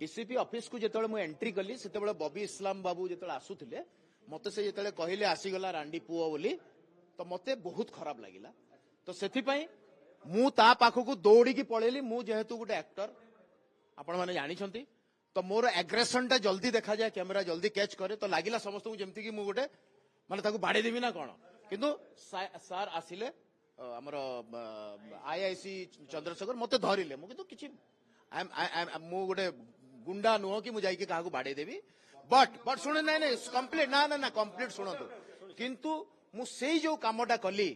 DCP office को जिते मुझे एंट्री कली से बबी इस्लाम बाबू जो आसुले मत से जो कहले आसीगला रांडी पुओ बोली तो मत बहुत खराब लगिला तो से मु ता पाखक दौड़ी पलैली मु जेहेतु गोटे एक्टर आपण मैंने जानी तो मोर एग्रेसन टा जल्दी देखा जाए कैमेरा जल्दी कैच करे तो लगिला समस्त जमती कि गोटे माने बाड़े देवी ना कौन किंतु सार आसिले आमर आईआईसी चंद्रशेखर मत धरिले मुझे किसी मु गोटे गुंडा नुह कि मुझे क्या बाड़े देवी बट शुणे ना कंप्लीट ना ना ना कंप्लीट शुणु किंतु मु से जो कामटा कली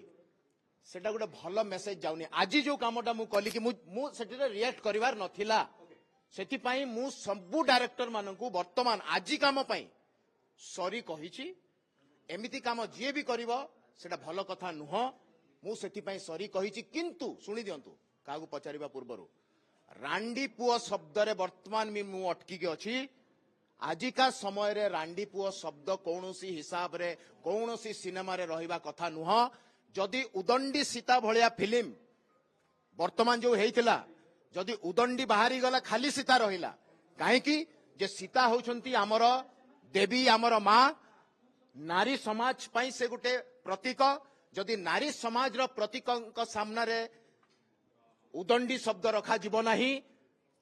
सेटा गोटे भल मेसेज जाऊनी आज जो कामटा मु कली कि मु रिएक्ट करिवार नथिला सेथिपाई मु सबु डायरेक्टर मानकू वर्तमान आजी काम पाई सॉरी कहिछि एमिति काम जे भी करिवो सेटा भल कथा नुह मु सेथिपाई सॉरी कहिछि किंतु सुनि दियंतु कागु पचारिबा पूर्वरु रांडी पुओ शब्द रे वर्तमान में मु अटकी के अछि आजिका समय रे रांडी पुओ शब्द कौनसी हिसाब रे कौनसी सिनेमा रे रहिबा कथा नुह जदि उदंडी सीता भलिया फिल्म वर्तमान जो हेइतिला जदि उदंडी बाहरी गला खाली सीता रहिला काहेकि जे सीता होउछंती हमर देवी हमर मां नारी समाज पई से गुटे प्रतीक जदि नारी समाज रो प्रतीक सामना रे उदंडी शब्द रखा जीव नाही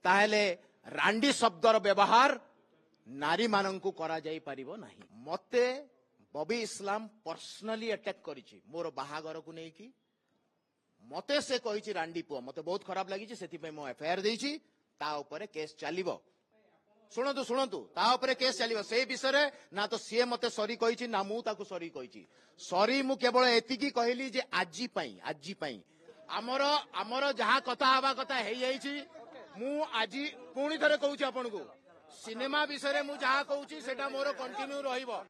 ताहेले रांडी शब्द रो व्यवहार नारी मानंकु करा जाई परिबो नाही मते बबी इस्लाम पर्सनली अटैक करिछि मोर बाहागर को नै कि मते से कहिछि रांडी पुओ मते बहुत खराब लागिछि सेति पे मो एफआईआर देइछि ता ऊपर केस चलिबो शुणु ता ऊपर केस चलिबो से विषय रे ना तो सीए मते सॉरी कहिछि ना मु ताकू सॉरी कहिछि सॉरी मु केवल एतिकी कहली जे आजी पई हमर जहाँ कथा हवा कथा हे जाइछि मु आजी पुणी थरे कहूछि आपन को सिनेमा विषय रे मु जहाँ कहूछि सेटा मोर कंटिन्यू रहिबो।